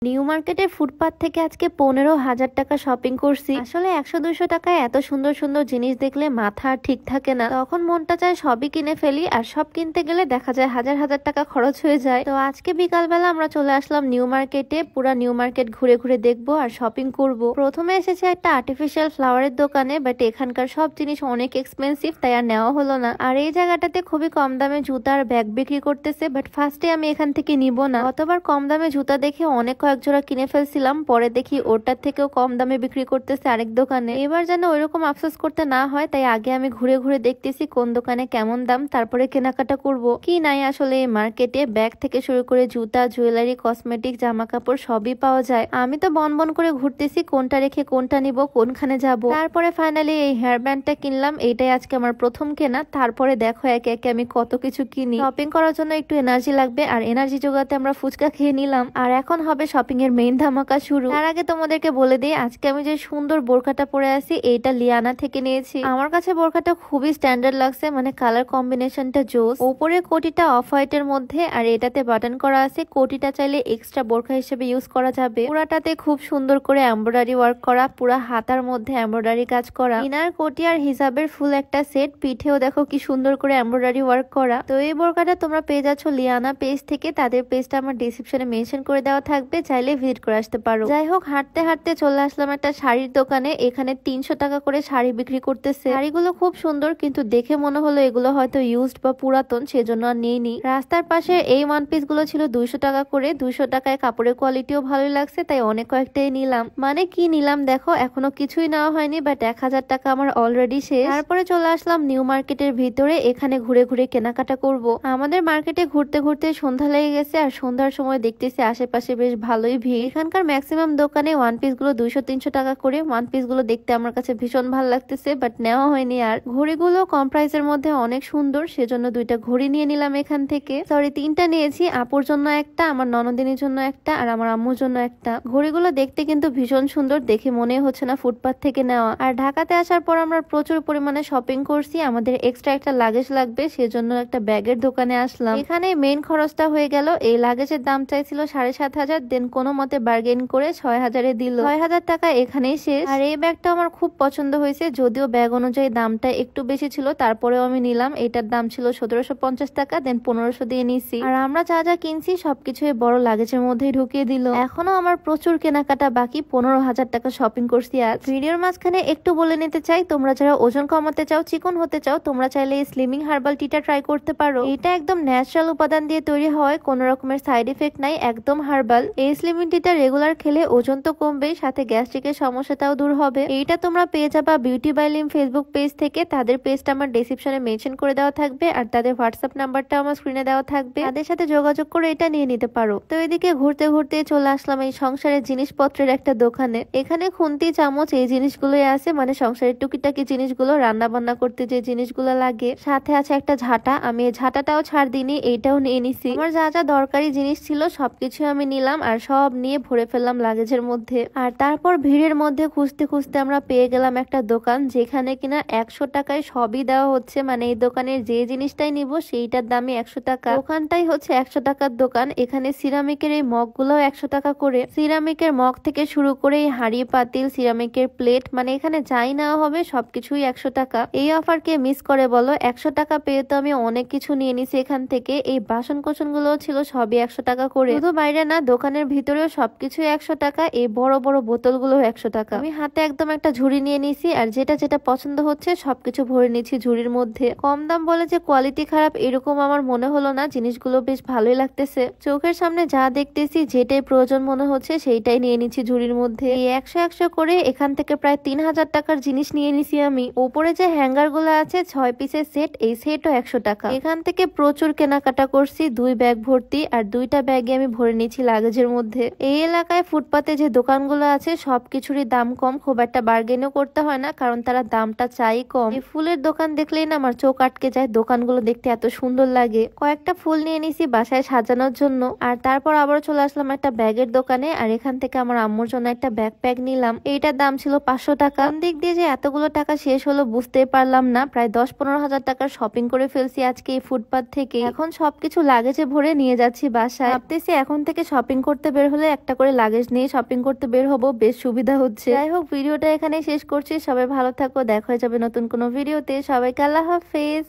New মার্কেটের ফুটপাত থেকে আজকে 15,000 টাকা শপিং করছি। আসলে 100-200 টাকায় এত সুন্দর সুন্দর জিনিস দেখলে মাথা আর ঠিক থাকে না, তখন মনটা চায় সবই কিনে ফেলি, আর সব কিনতে গেলে দেখা যায় হাজার হাজার টাকা খরচ হয়ে যায়। তো আজকে বিকালবেলা আমরা চলে আসলাম নিউ মার্কেটে। পুরা নিউ মার্কেট ঘুরে ঘুরে দেখবো আর শপিং করব। প্রথমে এসেছে একটা আর্টিফিশিয়াল ফ্লাওয়ারের দোকানে, বাট এখানকার সব জিনিস অনেক এক্সপেন্সিভ, তাই আর নেওয়া হলো না। আর এই জায়গাটাতে খুবই কম দামে জুতা আর ব্যাগ বিক্রি করতেছে, বাট ফার্স্টে আমি এখান থেকে নিব না। গতবার কম দামে জুতা দেখে অনেক কয়েক জোড়া কিনে ফেলছিলাম, পরে দেখি ওটার থেকেও কম দামে বিক্রি করতেছে আরেক দোকানে। এবার যেন ওইরকম আফসোস করতে না হয়, তাই আগে আমি ঘুরে ঘুরে দেখতেছি কোন দোকানে কেমন দাম, তারপরে কেনাকাটা করব। কি নাই আসলে এই মার্কেটে, ব্যাগ থেকে শুরু করে জুতা, জুয়েলারি, কসমেটিক, জামা কাপড় সবই পাওয়া যায়। আমি তো বন বন করে ঘুরতেছি কোনটা রেখে কোনটা নিব, কোনখানে যাব। তারপরে ফাইনালি এই হেয়ার ব্যান্ডটা কিনলাম, এইটাই আজকে আমার প্রথম কেনা। তারপরে দেখো একে একে আমি কত কিছু কিনি। শপিং করার জন্য একটু এনার্জি লাগবে, আর এনার্জি জোগাতে আমরা ফুচকা খেয়ে নিলাম। আর এখন হবে শপিং এর মেইন ধামাকা শুরু। তার আগে তোমাদেরকে বলে দিই, আজকে আমি যে সুন্দর বোরখাটা পরে আছি এইটা লিয়ানা থেকে নিয়েছি। আমার কাছে বোরখাটা খুবই স্ট্যান্ডার্ড লাগছে, মানে কালার কম্বিনেশনটা জোস। উপরে কোটিটা অফ হোয়াইট এর মধ্যে, আর এটাতে বাটন করা আছে। কোটিটা চাইলে এক্সট্রা বোরখা হিসেবে ইউজ করা যাবে। পুরাটাতে খুব সুন্দর করে এমব্রয়ডারি ওয়ার্ক করা, পুরা হাতার মধ্যে এমব্রয়ডারি কাজ করা। ইনার কোটি আর হিজাবের ফুল একটা সেট, পিঠেও দেখো কি সুন্দর করে এমব্রয়ডারি ওয়ার্ক করা। তো এই বোরখাটা তোমরা পেয়ে যাচ্ছ লিয়ানা পেজ থেকে। তাদের পেজটা আমার ডিসক্রিপশনে মেনশন করে দেওয়া থাকবে, চাইলে ভিজিট করে আসতে পারো। যাই হোক, হাঁটতে হাঁটতে চলে আসলাম একটা শাড়ির দোকানে। এখানে 300 টাকা করে শাড়ি বিক্রি করতেছে। শাড়িগুলো খুব সুন্দর, কিন্তু দেখে মনে হলো এগুলো হয়তো ইউজড বা পুরাতন, সেজন্য আর নিইনি। রাস্তার পাশে এই ওয়ান পিস গুলো ছিল 200 টাকা করে। 200 টাকায় কাপড়ের কোয়ালিটিও ভালোই লাগছে, তাই অনেক কয়েকটাই নিলাম। মানে কি নিলাম দেখো, এখনো কিছুই নেওয়া হয়নি, বাট 1000 টাকা আমার অলরেডি শেষ। তারপরে চলে আসলাম নিউ মার্কেটের ভিতরে। এখানে ঘুরে ঘুরে কেনাকাটা করব। আমাদের মার্কেটে ঘুরতে ঘুরতে সন্ধ্যা লেগে গেছে, আর সন্ধ্যার সময় দেখতেছি আশেপাশে বেশ ভালোই ভিড়। এখানকার ম্যাক্সিমাম দোকানে ওয়ান পিস গুলো 200-300 টাকা করে। ওয়ান পিস গুলো দেখতে আমার কাছে ভীষণ ভালো লাগতেছে, বাট নেওয়া হয়নি। আর ঘড়িগুলো কম প্রাইসের মধ্যে অনেক সুন্দর, সেজন্য 2টা ঘড়ি নিয়ে নিলাম এখান থেকে। সরি, 3টা নিয়েছি। আপুর জন্য একটা, আমার ননদিনীর জন্য একটা, আর আমার আম্মুর জন্য একটা। ঘড়িগুলো দেখতে কিন্তু ভীষণ সুন্দর, দেখে মনে হচ্ছে না ফুটপাথ থেকে নেওয়া। আর ঢাকাতে আসার পর আমরা প্রচুর পরিমাণে শপিং করছি। আমাদের এক্সট্রা একটা লাগেজ লাগবে, সেজন্য একটা ব্যাগের দোকানে আসলাম। এখানে মেইন খরচটা হয়ে গেল। এই লাগেজের দাম চাইছিল 7,500, দেন কোনো মতে বার্গেন করে 6,000-এ দিল। 6,000 টাকা এখানেই শেষ। আর এই ব্যাগটা আমার খুব পছন্দ হয়েছে, যদিও ব্যাগ অনুযায়ী দামটা একটু বেশি ছিল, তারপরেও আমি নিলাম। এটার দাম ছিল 1,750 টাকা, দেন 1500 দিয়ে নিছি। আর আমরা যা যা কিনছি সবকিছু বড় লাগেজের মধ্যেই ঢুকিয়ে দিল। এখনো আমার প্রচুর কেনাকাটা বাকি। 15,000 টাকা শপিং করছি আজ। ভিডিওর মাঝখানে একটু বলে নিতে চাই, তোমরা যারা ওজন কমাতে চাও, চিকন হতে চাও, তোমরা চাইলে এই স্লিমিং হার্বাল টিটা ট্রাই করতে পারো। এটা একদম ন্যাচারাল উপাদান দিয়ে তৈরি হয়, কোন রকমের সাইড ইফেক্ট নাই, একদম হার্বাল। এই স্লিমিং টিটা রেগুলার খেলে ওজন তো কমবেই, সাথে গ্যাস্ট্রিকের সমস্যাটাও দূর হবে। এইটা তোমরা পেয়ে যাবা beauty by Lim Facebook page থেকে। তাদের পেজটা আমার ডেসক্রিপশনে মেনশন করে দেওয়া থাকবে, আর তাদের হোয়াটসঅ্যাপ নাম্বারটা আমার স্ক্রিনে দেওয়া থাকবে। তাদের সাথে যোগাযোগ করে এটা নিয়ে নিতে পারো। তো এদিকে ঘুরতে ঘুরতে চলে আসলাম এই সংসারের জিনিসপত্রের একটা দোকানে। এখানে খুন্তি, চামচ, এই জিনিসগুলোই আছে, মানে সংসারের টুকিটাকি জিনিসগুলো, রান্না বান্না করতে যে জিনিসগুলো লাগে। সাথে আছে একটা ঝাঁটা, আমি এই ঝাঁটাটাও ছাড় দিইনি, এইটাও নিয়ে নিছি। আমার যা যা দরকারি জিনিস ছিল সবকিছু আমি নিলাম, আর সব নিয়ে ভরে ফেললাম লাগেজের মধ্যে। আর তারপর ভিড়ের মধ্যে খুঁজতে খুঁজতে আমরা পেয়ে গেলাম একটা দোকান, যেখানে কিনা 100 টাকায় সবই দেওয়া হচ্ছে। মানে এই দোকানের যে জিনিসটাই নিব সেইটার দামই 100 টাকা। দোকানটাই হচ্ছে 100 টাকার দোকান। এখানে সিরামিকের এই মগ গুলোও 100 টাকা করে। সিরামিকের মগ থেকে শুরু করে এই হাঁড়ি পাতিল, সিরামিকের প্লেট, মানে এখানে যাই নেওয়া হবে সবকিছুই 100 টাকা। এই অফার কে মিস করে বলো? 100 টাকা পেয়ে তো আমি অনেক কিছু নিয়ে নিছি এখান থেকে। এই বাসন কোসন গুলো ছিল সবই 100 টাকা করে। শুধু বাইরে না, দোকানের ভিতরেও সবকিছু 100 টাকা। এই বড় বড় বোতল গুলো 100 টাকা। আমি হাতে একদম একটা ঝুড়ি নিয়ে নিছি, আর যেটা যেটা পছন্দ হচ্ছে সবকিছু ভরে নিচ্ছি ঝুড়ির মধ্যে। কম দাম বলে যে কোয়ালিটি খারাপ এরকম আমার মনে হলো না, জিনিসগুলো বেশ ভালোই লাগতেছে। চোখের সামনে যা দেখতেছি, যেটাই প্রয়োজন মনে হচ্ছে সেইটাই নিয়ে নিচ্ছি ঝুড়ির মধ্যে। এই 100-100 করে এখান থেকে প্রায় 3,000 টাকার জিনিস নিয়ে নিছি আমি। উপরে যে হ্যাঙ্গার গুলো আছে 6 পিসের সেট, এই সেটও 100 টাকা। এখান থেকে প্রচুর কেনাকাটা করছি, 2 ব্যাগ ভর্তি, আর 2টা ব্যাগে আমি ভরে নিচ্ছি লাগেজের মধ্যে। এই এলাকায় ফুটপাতে যে দোকানগুলো আছে সবকিছুরই দাম কম, খুব একটা বার্গেনও করতে হয় না, কারণ তারা দামটা চাই কম। এই ফুলের দোকান দেখলেই না আমার চোখ আটকে যায়, দোকানগুলো দেখতে এত সুন্দর লাগে। কয়েকটা ফুল নিয়ে নিছি বাসায় সাজানোর জন্য। আর তারপর আবার চলে আসলাম একটা ব্যাগের দোকানে, আর এখান থেকে আমার আম্মুর জন্য একটা ব্যাকপ্যাক নিলাম। এইটার দাম ছিল 500 টাকা। কোন দিক দিয়ে যে এতগুলো টাকা শেষ হলো বুঝতেই পারলাম না। প্রায় 10-15 হাজার টাকার শপিং করে ফেলছি আজকে এই ফুটপাত থেকে। এখন সবকিছু লাগেজে ভরে নিয়ে যাচ্ছি বাসায়। ভাবতেছি এখন থেকে শপিং করতে করতে বের হলে একটা করে লাগেজ নিয়ে শপিং করতে বের হবো, বেশ সুবিধা হচ্ছে। যাই হোক, ভিডিওটা এখানে শেষ করছি। সবাই ভালো থাকো, দেখা হয়ে যাবে নতুন কোনো ভিডিওতে। সবাইকে আল্লাহ হাফেজ।